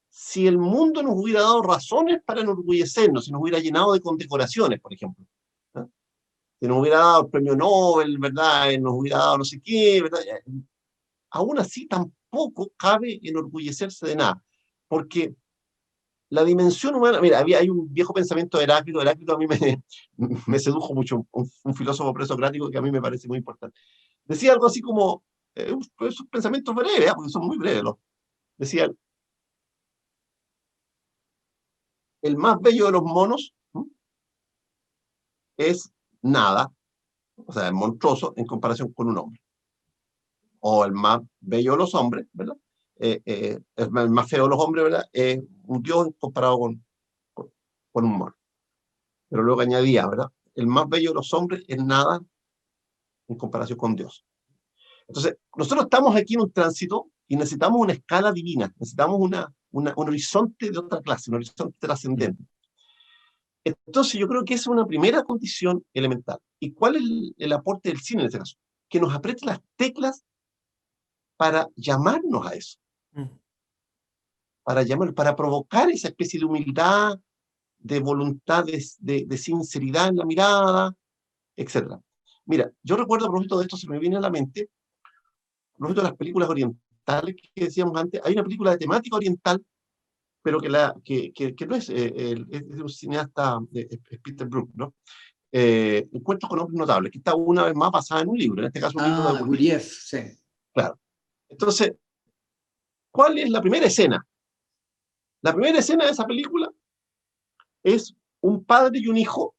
si el mundo nos hubiera dado razones para enorgullecernos, si nos hubiera llenado de condecoraciones, por ejemplo. ¿Ah? Si nos hubiera dado el premio Nobel, ¿verdad? Nos hubiera dado no sé qué, ¿verdad? Aún así tampoco cabe enorgullecerse de nada, porque la dimensión humana, mira, hay un viejo pensamiento de Heráclito a mí me sedujo mucho, un filósofo presocrático que a mí me parece muy importante. Decía algo así como, esos pensamientos breves, porque son muy breves, decía, el más bello de los monos es nada, o sea, es monstruoso en comparación con un hombre. O el más bello de los hombres, ¿verdad? El más feo de los hombres, ¿verdad? Es un dios comparado con un mono. Pero luego añadía, ¿verdad? El más bello de los hombres es nada en comparación con Dios. Entonces, nosotros estamos aquí en un tránsito y necesitamos una escala divina, necesitamos un horizonte de otra clase, un horizonte trascendente. Entonces, yo creo que esa es una primera condición elemental. ¿Y cuál es el aporte del cine en este caso? Que nos apriete las teclas para llamarnos a eso, para provocar esa especie de humildad, de voluntad, de sinceridad en la mirada, etc. Mira, yo recuerdo, a propósito de esto, se me viene a la mente, a propósito de las películas orientales que decíamos antes, hay una película de temática oriental, pero que no es, es de un cineasta, es Peter Brook, ¿no? Encuentros con hombres notables, que está una vez más basada en un libro, en este caso un libro de Gurdjieff. Gurdjieff, sí. Claro. Entonces, ¿cuál es la primera escena? La primera escena de esa película es un padre y un hijo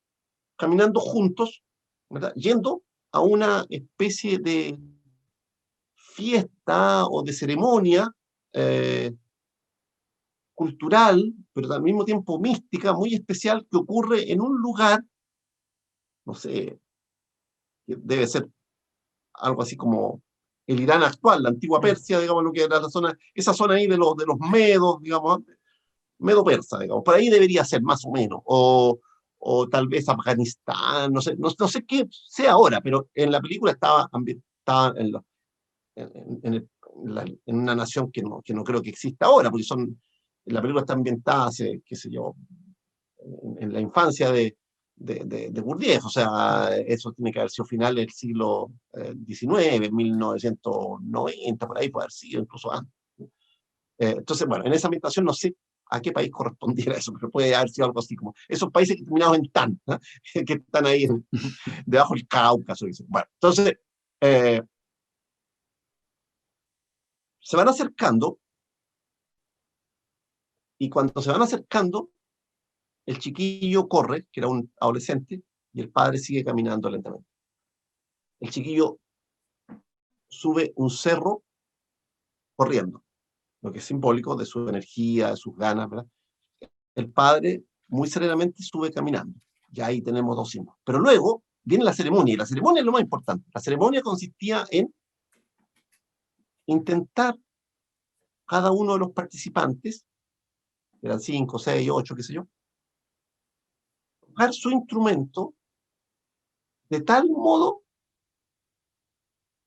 caminando juntos, ¿verdad? Yendo a una especie de fiesta o de ceremonia cultural, pero al mismo tiempo mística, muy especial, que ocurre en un lugar, no sé, que debe ser algo así como el Irán actual, la antigua Persia, digamos, lo que era la zona, esa zona ahí de los medos, digamos, medo-persa, digamos, por ahí debería ser más o menos, o tal vez Afganistán, no sé qué sea ahora, pero en la película estaba en una nación que no creo que exista ahora, porque la película está ambientada hace, qué sé yo, en la infancia de Gurdjieff, o sea, eso tiene que haber sido final del siglo XIX, 1990, por ahí puede haber sido, incluso antes. Entonces, bueno, en esa ambientación no sé a qué país correspondiera eso, pero puede haber sido algo así como esos países que terminados en tan, ¿no? Que están ahí debajo del Cáucaso. Bueno, entonces, se van acercando, y cuando se van acercando, el chiquillo corre, que era un adolescente, y el padre sigue caminando lentamente. El chiquillo sube un cerro corriendo, lo que es simbólico de su energía, de sus ganas, ¿verdad? El padre muy serenamente sube caminando. Ya ahí tenemos dos símbolos. Pero luego viene la ceremonia, y la ceremonia es lo más importante. La ceremonia consistía en intentar cada uno de los participantes, eran 5, 6, 8, qué sé yo, tocar su instrumento de tal modo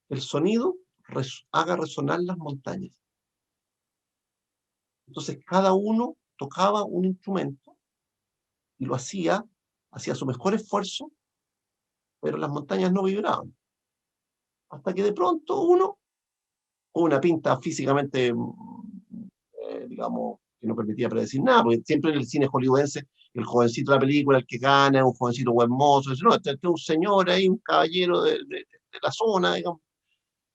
que el sonido haga resonar las montañas. Entonces cada uno tocaba un instrumento y lo hacía su mejor esfuerzo, pero las montañas no vibraban. Hasta que de pronto uno, con una pinta físicamente, digamos, que no permitía predecir nada, porque siempre en el cine hollywoodense, el jovencito de la película, el que gana, es un jovencito buen mozo, no, este es un señor ahí, un caballero de la zona, digamos,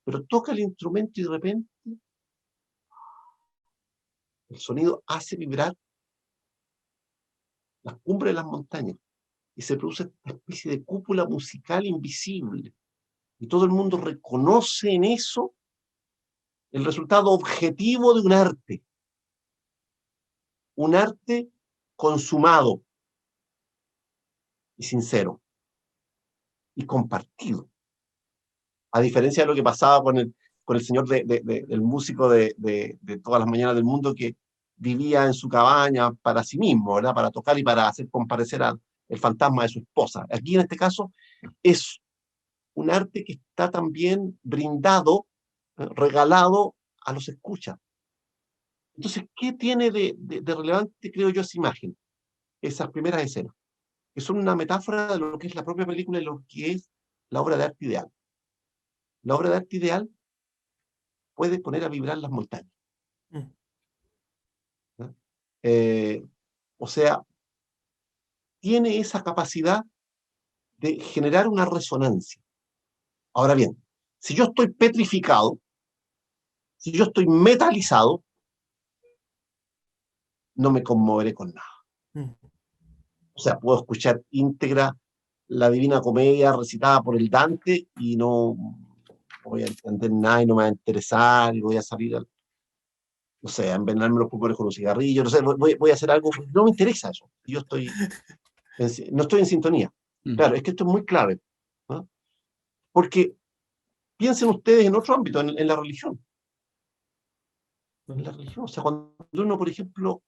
pero toca el instrumento y de repente el sonido hace vibrar las cumbres de las montañas y se produce una especie de cúpula musical invisible. Y todo el mundo reconoce en eso el resultado objetivo de un arte consumado y sincero y compartido. A diferencia de lo que pasaba con el señor del músico de todas las mañanas del mundo, que vivía en su cabaña para sí mismo, ¿verdad? Para tocar y para hacer comparecer al fantasma de su esposa. Aquí en este caso es un arte que está también brindado, regalado a los escuchas. Entonces, ¿qué tiene de relevante, creo yo, esa imagen? Esas primeras escenas, que son una metáfora de lo que es la propia película y lo que es la obra de arte ideal. La obra de arte ideal puede poner a vibrar las montañas. ¿No? O sea, tiene esa capacidad de generar una resonancia. Ahora bien, Si yo estoy petrificado, si yo estoy metalizado, no me conmoveré con nada. O sea, puedo escuchar íntegra la Divina Comedia recitada por el Dante y no voy a entender nada y no me va a interesar y voy a salir, no sé, a envenenarme los pulmones con un cigarrillo, no sé, voy a hacer algo, no me interesa eso. Yo no estoy en sintonía. Claro, es que esto es muy clave, ¿no? Porque piensen ustedes en otro ámbito, en la religión. En la religión, o sea, cuando uno, por ejemplo,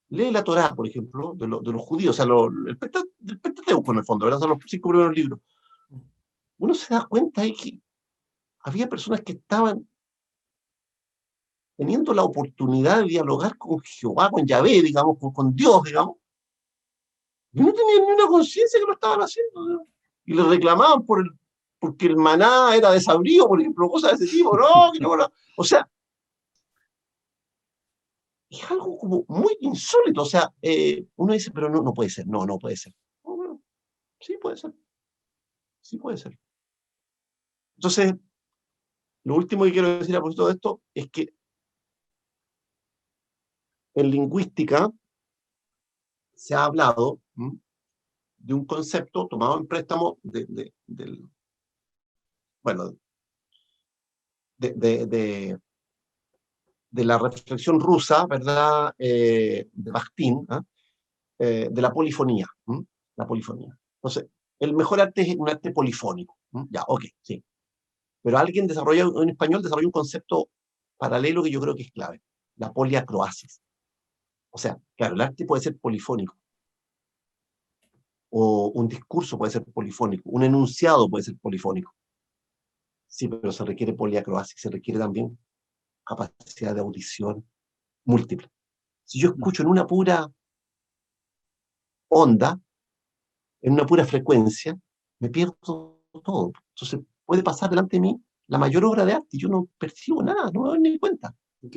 lee la Torá, por ejemplo, de los judíos, o sea, el Pentateuco en el fondo, ¿verdad? Son los 5 primeros libros. Uno se da cuenta de que había personas que estaban teniendo la oportunidad de dialogar con Jehová, con Yahvé, digamos, con Dios, digamos, y no tenían ni una conciencia que lo estaban haciendo, ¿no? Y le reclamaban porque el maná era desabrido, por ejemplo, cosas de ese tipo, no, que no, no. O sea, es algo como muy insólito, o sea, uno dice, pero no puede ser, no puede ser. No, bueno, sí puede ser, sí puede ser. Entonces, lo último que quiero decir a propósito de esto es que en lingüística se ha hablado de un concepto tomado en préstamo bueno, de la reflexión rusa, ¿verdad? De Bakhtin, de la polifonía. La polifonía. Entonces, el mejor arte es un arte polifónico. Ya, ok, sí. Pero alguien en español desarrolló un concepto paralelo que yo creo que es clave, la poliacroasis. O sea, claro, el arte puede ser polifónico, o un discurso puede ser polifónico, un enunciado puede ser polifónico. Sí, pero se requiere poliacroasis, se requiere también capacidad de audición múltiple. Si yo escucho en una pura onda, en una pura frecuencia, me pierdo todo. Entonces puede pasar delante de mí la mayor obra de arte y yo no percibo nada, no me doy ni cuenta. Ok,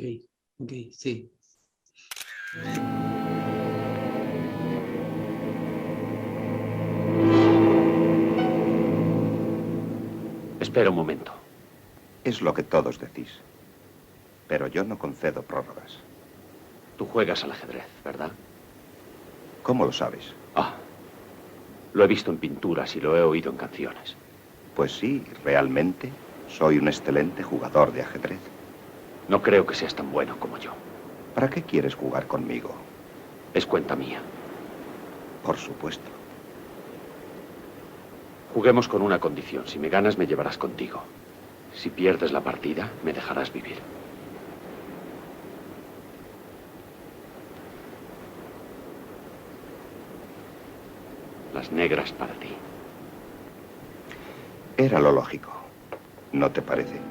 sí. Espera un momento. Es lo que todos decís. Pero yo no concedo prórrogas. Tú juegas al ajedrez, ¿verdad? ¿Cómo lo sabes? Ah, lo he visto en pinturas y lo he oído en canciones. Pues sí, realmente soy un excelente jugador de ajedrez. No creo que seas tan bueno como yo. ¿Para qué quieres jugar conmigo? Es cuenta mía. Por supuesto. Juguemos con una condición. Si me ganas, me llevarás contigo. Si pierdes la partida, me dejarás vivir. Las negras para ti. Era lo lógico. ¿No te parece?